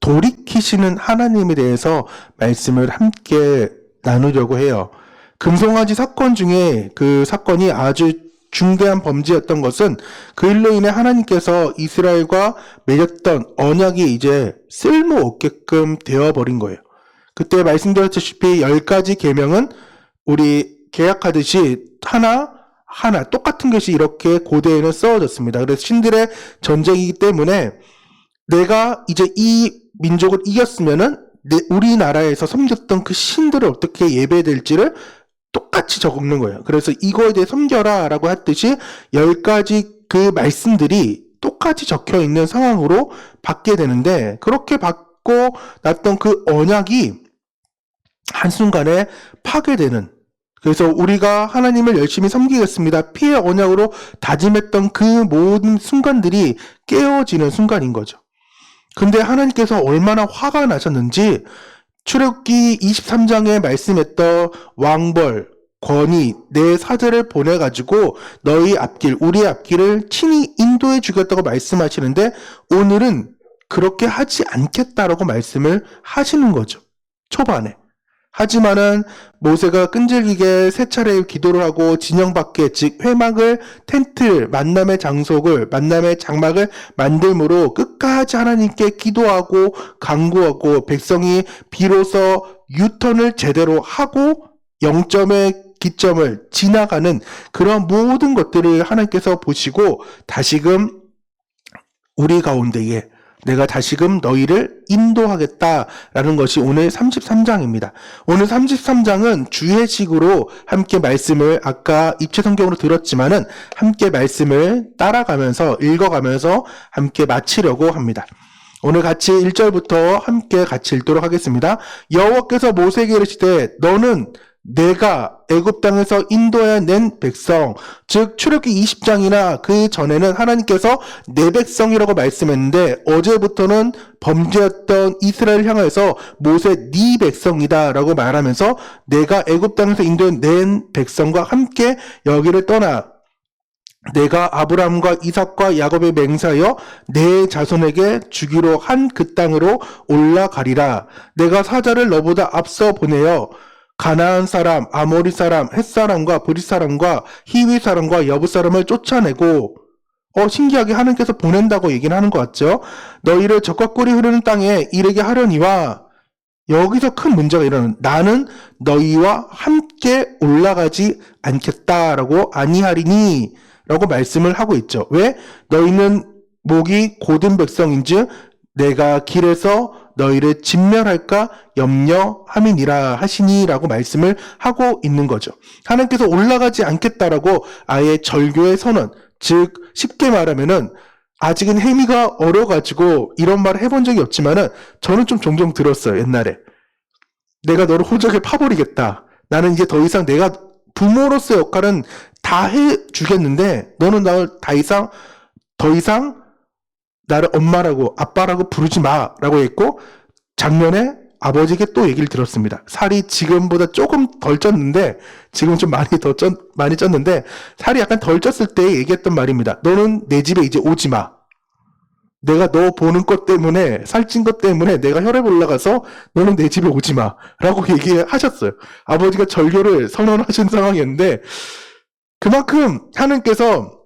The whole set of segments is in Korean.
돌이키시는 하나님에 대해서 말씀을 함께 나누려고 해요. 금송아지 사건 중에 그 사건이 아주 중대한 범죄였던 것은 그 일로 인해 하나님께서 이스라엘과 맺었던 언약이 이제 쓸모없게끔 되어버린 거예요. 그때 말씀드렸다시피 10가지 계명은 우리 계약하듯이 하나 똑같은 것이 이렇게 고대에는 써졌습니다. 그래서 신들의 전쟁이기 때문에 내가 이제 이 민족을 이겼으면은 우리나라에서 섬겼던 그 신들을 어떻게 예배될지를 똑같이 적는 거예요. 그래서 이거에 대해 섬겨라 라고 했듯이 10가지 그 말씀들이 똑같이 적혀 있는 상황으로 받게 되는데, 그렇게 받고 났던 그 언약이 한순간에 파괴되는, 그래서 우리가 하나님을 열심히 섬기겠습니다, 피의 언약으로 다짐했던 그 모든 순간들이 깨어지는 순간인 거죠. 근데 하나님께서 얼마나 화가 나셨는지 출애굽기 23장에 말씀했던 왕벌, 권위, 내 사제를 보내가지고 너희 앞길, 우리의 앞길을 친히 인도해 주겠다고 말씀하시는데, 오늘은 그렇게 하지 않겠다라고 말씀을 하시는 거죠. 초반에. 하지만은 모세가 끈질기게 세 차례 기도를 하고 진영 밖에, 즉 회막을, 텐트, 만남의 장소를, 만남의 장막을 만들므로 끝까지 하나님께 기도하고 간구하고 백성이 비로소 유턴을 제대로 하고 0점의 기점을 지나가는 그런 모든 것들을 하나님께서 보시고 다시금 우리 가운데에 내가 다시금 너희를 인도하겠다라는 것이 오늘 33장입니다. 오늘 33장은 주해식으로 함께 말씀을 아까 입체성경으로 들었지만은 함께 말씀을 따라가면서 읽어가면서 함께 마치려고 합니다. 오늘 같이 1절부터 함께 같이 읽도록 하겠습니다. 여호와께서 모세에게 이르시되 너는 내가 애굽 땅에서 인도하여 낸 백성, 즉 출애굽기 20장이나 그 전에는 하나님께서 내 백성이라고 말씀했는데 어제부터는 범죄였던 이스라엘 향해서 모세 네 백성이다 라고 말하면서 내가 애굽 땅에서 인도해 낸 백성과 함께 여기를 떠나 내가 아브라함과 이삭과 야곱의 맹세하여 내 자손에게 주기로 한 그 땅으로 올라가리라. 내가 사자를 너보다 앞서 보내어 가나안 사람, 아모리 사람, 헷 사람과 브릿 사람과 히위 사람과 여부 사람을 쫓아내고, 신기하게 하나님께서 보낸다고 얘기는 하는 것 같죠? 너희를 적과 꿀이 흐르는 땅에 이르게 하려니와, 여기서 큰 문제가 일어나는, 나는 너희와 함께 올라가지 않겠다라고 아니하리니 라고 말씀을 하고 있죠. 왜? 너희는 목이 곧은 백성인즉 내가 길에서 너희를 진멸할까 염려함이니라 하시니라고 말씀을 하고 있는 거죠. 하나님께서 올라가지 않겠다라고 아예 절교의 선언, 즉 쉽게 말하면은 아직은 혜미가 어려가지고 이런 말을 해본 적이 없지만은 저는 좀 종종 들었어요. 옛날에 내가 너를 호적에 파버리겠다, 나는 이제 더 이상 내가 부모로서의 역할은 다 해주겠는데 너는 나를 더 이상 나를 엄마라고 아빠라고 부르지 마라고 했고, 작년에 아버지에게 또 얘기를 들었습니다. 살이 지금보다 조금 덜 쪘는데, 지금 좀 많이 쪘는데 살이 약간 덜 쪘을 때 얘기했던 말입니다. 너는 내 집에 이제 오지 마. 내가 너 보는 것 때문에, 살찐 것 때문에 내가 혈압 올라가서 너는 내 집에 오지 마 라고 얘기하셨어요. 아버지가 절교를 선언하신 상황이었는데, 그만큼 하나님께서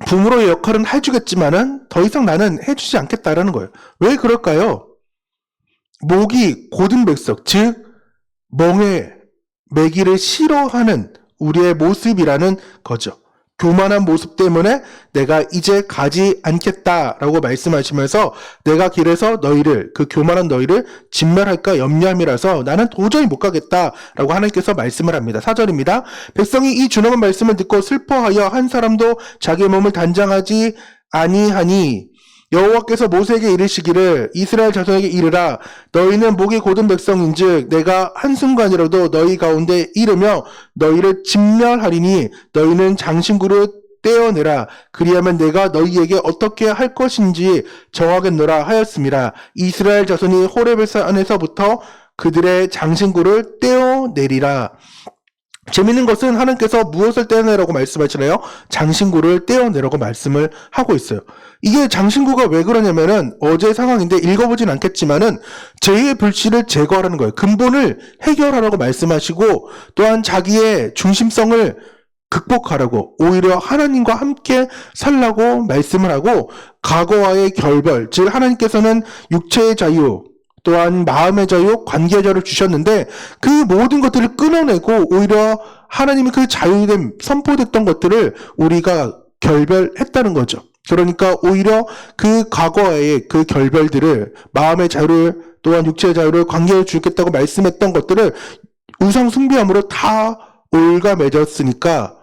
부모로의 역할은 해주겠지만은 더 이상 나는 해주지 않겠다라는 거예요. 왜 그럴까요? 목이 곧은 백성, 즉 멍에 매기를 싫어하는 우리의 모습이라는 거죠. 교만한 모습 때문에 내가 이제 가지 않겠다라고 말씀하시면서 내가 길에서 너희를, 그 교만한 너희를 진멸할까 염려함이라서 나는 도저히 못 가겠다라고 하나님께서 말씀을 합니다. 4절입니다. 백성이 이 준엄한 말씀을 듣고 슬퍼하여 한 사람도 자기 몸을 단장하지 아니하니 여호와께서 모세에게 이르시기를 이스라엘 자손에게 이르라. 너희는 목이 곧은 백성인즉 내가 한순간이라도 너희 가운데 이르며 너희를 진멸하리니 너희는 장신구를 떼어내라. 그리하면 내가 너희에게 어떻게 할 것인지 정하겠노라 하였습니다. 이스라엘 자손이 호렙산에서부터 그들의 장신구를 떼어내리라. 재밌는 것은 하나님께서 무엇을 떼어내라고 말씀하시나요? 장신구를 떼어내라고 말씀을 하고 있어요. 이게 장신구가 왜 그러냐면은 어제 상황인데 읽어보진 않겠지만은 죄의 불씨를 제거하라는 거예요. 근본을 해결하라고 말씀하시고 또한 자기의 중심성을 극복하라고 오히려 하나님과 함께 살라고 말씀을 하고 과거와의 결별, 즉 하나님께서는 육체의 자유 또한 마음의 자유, 관계의 자유를 주셨는데 그 모든 것들을 끊어내고 오히려 하나님이 그 자유됨 선포됐던 것들을 우리가 결별했다는 거죠. 그러니까 오히려 그 과거의 그 결별들을 마음의 자유를 또한 육체의 자유를 관계를 주겠다고 말씀했던 것들을 우상 숭배함으로 다 올가매졌으니까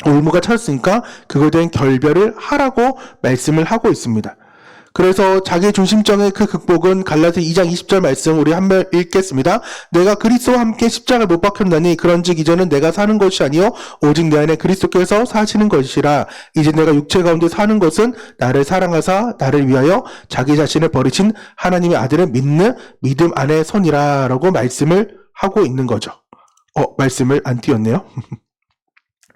올무가 찼으니까 그거에 대한 결별을 하라고 말씀을 하고 있습니다. 그래서 자기 중심적인 그 극복은 갈라디아 2장 20절 말씀 우리 한번 읽겠습니다. 내가 그리스도와 함께 십자가에 못 박혔나니 그런즉 이제는 내가 사는 것이 아니요 오직 내 안에 그리스도께서 사시는 것이라. 이제 내가 육체 가운데 사는 것은 나를 사랑하사 나를 위하여 자기 자신을 버리신 하나님의 아들을 믿는 믿음 안에 선이라 라고 말씀을 하고 있는 거죠. 말씀을 안 띄웠네요.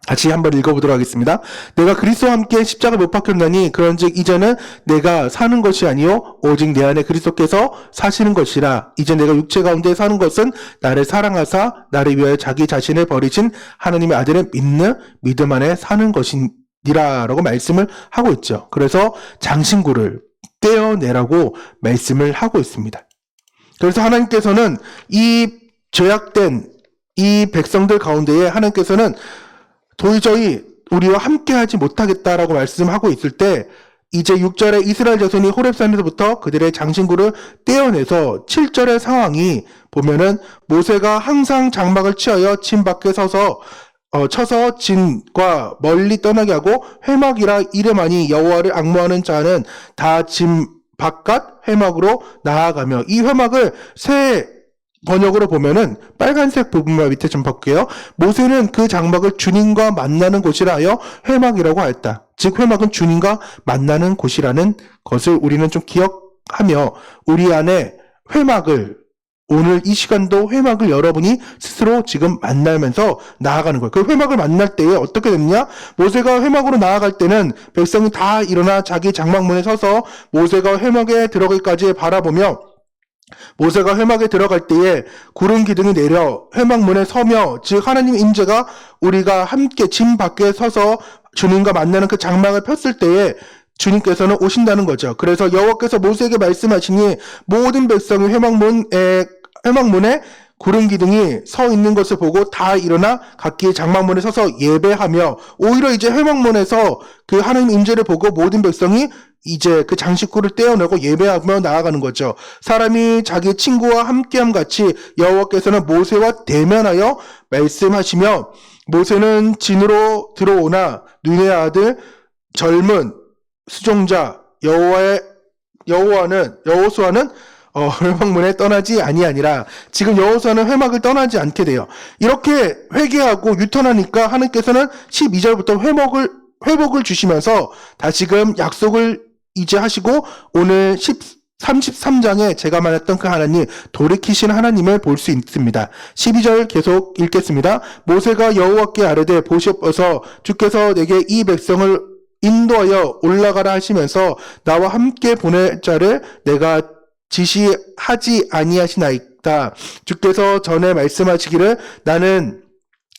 같이 한번 읽어보도록 하겠습니다. 내가 그리스도와 함께 십자가에 못 박혔나니 그런즉 이제는 내가 사는 것이 아니요 오직 내 안에 그리스도께서 사시는 것이라. 이제 내가 육체 가운데 사는 것은 나를 사랑하사 나를 위하여 자기 자신을 버리신 하나님의 아들을 믿는 믿음 안에 사는 것이니라 라고 말씀을 하고 있죠. 그래서 장신구를 떼어내라고 말씀을 하고 있습니다. 그래서 하나님께서는 이 죄악된 이 백성들 가운데에 하나님께서는 도저히 우리와 함께하지 못하겠다라고 말씀하고 있을 때 이제 6절에 이스라엘 자손이 호렙산에서부터 그들의 장신구를 떼어내서 7절의 상황이 보면은 모세가 항상 장막을 취하여 진 밖에 쳐서 진과 멀리 떠나게 하고 회막이라 이름하니 여호와를 앙모하는 자는 다 진 바깥 회막으로 나아가며 이 회막을 새 번역으로 보면은 빨간색 부분만 밑에 좀 볼게요. 모세는 그 장막을 주님과 만나는 곳이라 하여 회막이라고 하였다. 즉 회막은 주님과 만나는 곳이라는 것을 우리는 좀 기억하며 우리 안에 회막을 오늘 이 시간도 회막을 여러분이 스스로 지금 만나면서 나아가는 거예요. 그 회막을 만날 때에 어떻게 됐냐? 모세가 회막으로 나아갈 때는 백성이 다 일어나 자기 장막문에 서서 모세가 회막에 들어가기까지 바라보며 모세가 회막에 들어갈 때에 구름 기둥이 내려 회막문에 서며 즉 하나님의 임재가 우리가 함께 진 밖에 서서 주님과 만나는 그 장막을 폈을 때에 주님께서는 오신다는 거죠. 그래서 여호와께서 모세에게 말씀하시니 모든 백성이 회막문에 구름 기둥이 서 있는 것을 보고 다 일어나 각기 장막문에 서서 예배하며 오히려 이제 회막문에서 그 하나님 임재를 보고 모든 백성이 이제 그 장식구를 떼어내고 예배하며 나아가는 거죠. 사람이 자기 친구와 함께함 같이 여호와께서는 모세와 대면하여 말씀하시며 모세는 진으로 들어오나 눈의 아들 젊은 수종자 여호수아는 회막문에 떠나지 아니하니라. 지금 여호수아는 회막을 떠나지 않게 돼요. 이렇게 회개하고 유턴하니까 하나님께서는 12절부터 회복을 주시면서 다시금 약속을 이제 하시고 오늘 33장에 제가 말했던 그 하나님, 돌이키신 하나님을 볼 수 있습니다. 12절 계속 읽겠습니다. 모세가 여호와께 아뢰되 보시옵소서 주께서 내게 이 백성을 인도하여 올라가라 하시면서 나와 함께 보낼 자를 내가 지시하지 아니하시나이다. 주께서 전에 말씀하시기를 나는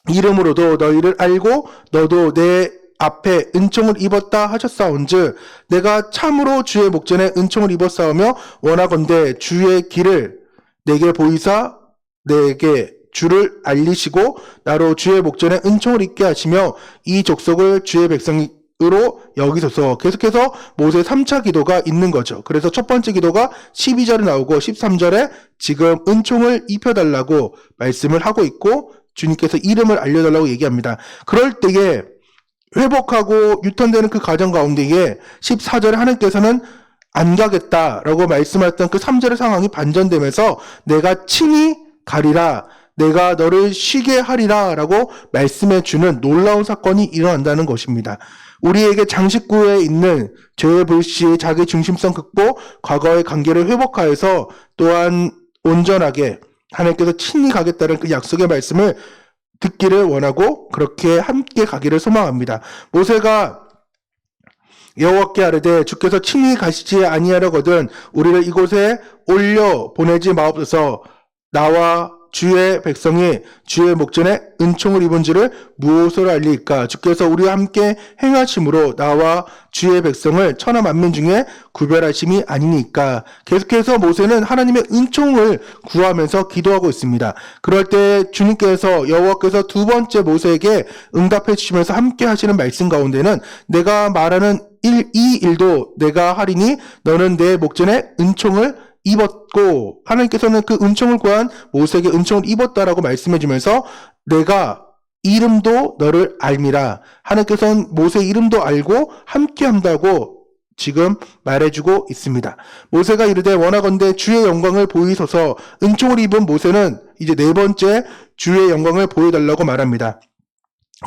이름으로도 너희를 알고 너도 내 앞에 은총을 입었다 하셨사온즉 내가 참으로 주의 목전에 은총을 입었사오며 원하건대 주의 길을 내게 보이사 내게 주를 알리시고 나로 주의 목전에 은총을 입게 하시며 이 족속을 주의 백성으로 여기소서. 계속해서 모세 3차 기도가 있는 거죠. 그래서 첫 번째 기도가 12절에 나오고 13절에 지금 은총을 입혀달라고 말씀을 하고 있고 주님께서 이름을 알려달라고 얘기합니다. 그럴 때에 회복하고 유턴되는 그 과정 가운데에 14절에 하나님께서는 안 가겠다라고 말씀하셨던 그 3절의 상황이 반전되면서 내가 친히 가리라 내가 너를 쉬게 하리라 라고 말씀해 주는 놀라운 사건이 일어난다는 것입니다. 우리에게 장식구에 있는 죄의 불씨, 자기 중심성 극복, 과거의 관계를 회복하여서 또한 온전하게 하나님께서 친히 가겠다는 그 약속의 말씀을 듣기를 원하고 그렇게 함께 가기를 소망합니다. 모세가 여호와께 아뢰되 주께서 친히 가시지 아니하려거든 우리를 이곳에 올려 보내지 마옵소서. 나와 주의 백성이 주의 목전에 은총을 입은지를 무엇으로 알리까? 주께서 우리와 함께 행하심으로 나와 주의 백성을 천하 만민 중에 구별하심이 아니니까. 계속해서 모세는 하나님의 은총을 구하면서 기도하고 있습니다. 그럴 때 주님께서 여호와께서 두 번째 모세에게 응답해 주시면서 함께 하시는 말씀 가운데는 내가 말하는 이 일도 내가 하리니 너는 내 목전에 은총을 입었고, 하나님께서는 그 은총을 구한 모세에게 은총을 입었다라고 말씀해 주면서 내가 이름도 너를 알미라. 하나님께서는 모세 이름도 알고 함께 한다고 지금 말해주고 있습니다. 모세가 이르되 원하건대 주의 영광을 보이소서. 은총을 입은 모세는 이제 네 번째 주의 영광을 보여달라고 말합니다.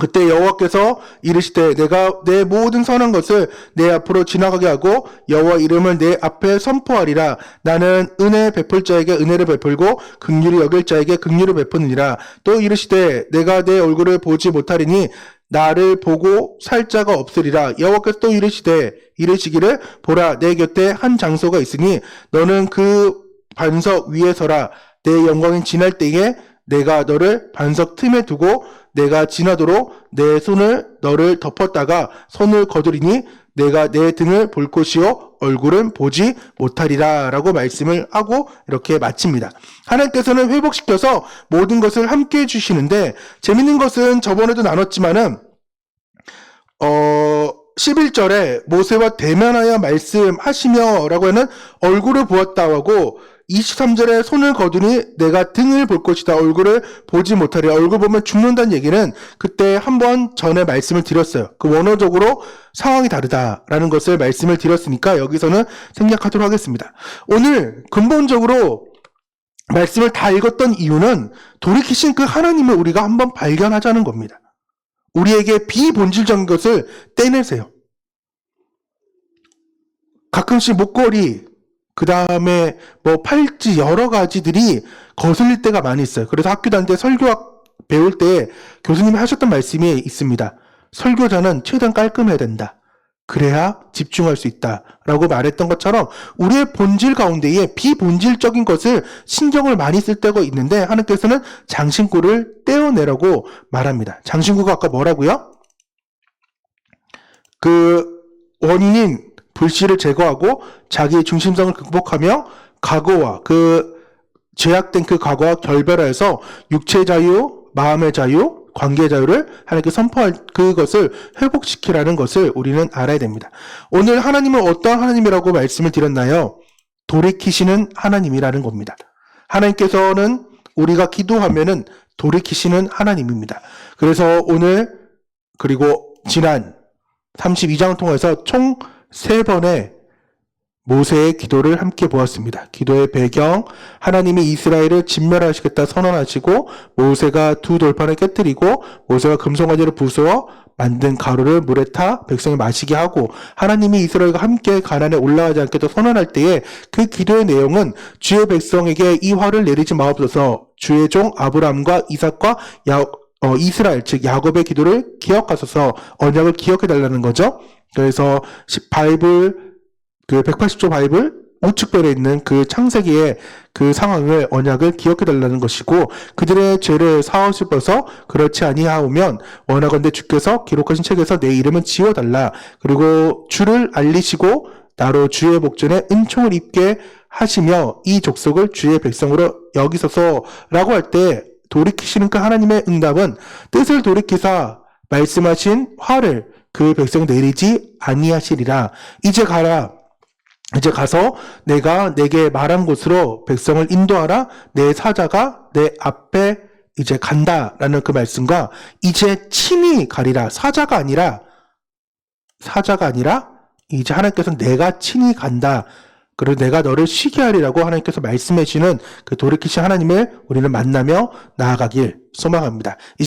그때 여호와께서 이르시되 내가 내 모든 선한 것을 내 앞으로 지나가게 하고 여호와 이름을 내 앞에 선포하리라. 나는 은혜 베풀 자에게 은혜를 베풀고 긍휼히 여길 자에게 긍휼을 베푸느니라. 또 이르시되 내가 내 얼굴을 보지 못하리니 나를 보고 살 자가 없으리라. 여호와께서 또 이르시기를 보라 내 곁에 한 장소가 있으니 너는 그 반석 위에 서라. 내 영광이 지날 때에 내가 너를 반석 틈에 두고 내가 지나도록 내 손을 너를 덮었다가 손을 거두리니 내가 내 등을 볼 곳이요 얼굴은 보지 못하리라 라고 말씀을 하고 이렇게 마칩니다. 하나님께서는 회복시켜서 모든 것을 함께 해주시는데 재밌는 것은 저번에도 나눴지만은 11절에 모세와 대면하여 말씀하시며 라고 하는 얼굴을 보았다고 하고 23절에 손을 거두니 내가 등을 볼 것이다. 얼굴을 보지 못하리라. 얼굴 보면 죽는다는 얘기는 그때 한번 전에 말씀을 드렸어요. 그 원어적으로 상황이 다르다라는 것을 말씀을 드렸으니까 여기서는 생략하도록 하겠습니다. 오늘 근본적으로 말씀을 다 읽었던 이유는 돌이키신 그 하나님을 우리가 한번 발견하자는 겁니다. 우리에게 비본질적인 것을 떼내세요. 가끔씩 목걸이 그 다음에 팔찌 여러 가지들이 거슬릴 때가 많이 있어요. 그래서 학교 다닐 때 설교학 배울 때 교수님이 하셨던 말씀이 있습니다. 설교자는 최대한 깔끔해야 된다. 그래야 집중할 수 있다. 라고 말했던 것처럼 우리의 본질 가운데에 비본질적인 것을 신경을 많이 쓸 때가 있는데 하나님께서는 장신구를 떼어내라고 말합니다. 장신구가 아까 뭐라고요? 그 원인인 불씨를 제거하고 자기의 중심성을 극복하며 과거와 그 죄악된 그 과거와 결별하여서 육체의 자유, 마음의 자유, 관계의 자유를 하나님께 선포할 그것을 회복시키라는 것을 우리는 알아야 됩니다. 오늘 하나님은 어떠한 하나님이라고 말씀을 드렸나요? 돌이키시는 하나님이라는 겁니다. 하나님께서는 우리가 기도하면은 돌이키시는 하나님입니다. 그래서 오늘 그리고 지난 32장을 통해서 총 3번의 모세의 기도를 함께 보았습니다. 기도의 배경, 하나님이 이스라엘을 진멸하시겠다 선언하시고 모세가 두 돌판을 깨뜨리고 모세가 금송아지를 부수어 만든 가루를 물에 타 백성이 마시게 하고 하나님이 이스라엘과 함께 가나안에 올라가지 않겠다 선언할 때에 그 기도의 내용은 주의 백성에게 이 화를 내리지 마옵소서. 주의 종 아브라함과 이삭과 이스라엘 즉 야곱의 기도를 기억하소서. 언약을 기억해달라는 거죠. 그래서 바이블 그 180조 바이블 우측편에 있는 그 창세기의 그 상황을 언약을 기억해달라는 것이고 그들의 죄를 사하시고서 그렇지 아니하오면 원하건대 주께서 기록하신 책에서 내 이름은 지워달라. 그리고 주를 알리시고 나로 주의 목전에 은총을 입게 하시며 이 족속을 주의 백성으로 여기소서라고 할 때 돌이키시는 그 하나님의 응답은 뜻을 돌이키사 말씀하신 화를 그 백성 내리지 아니하시리라. 이제 가라. 이제 가서 내가 내게 말한 곳으로 백성을 인도하라. 내 사자가 내 앞에 이제 간다라는 그 말씀과 이제 친히 가리라. 사자가 아니라 이제 하나님께서 내가 친히 간다. 그리고 내가 너를 쉬게 하리라고 하나님께서 말씀해 주시는 그 돌이키신 하나님을 우리는 만나며 나아가길 소망합니다.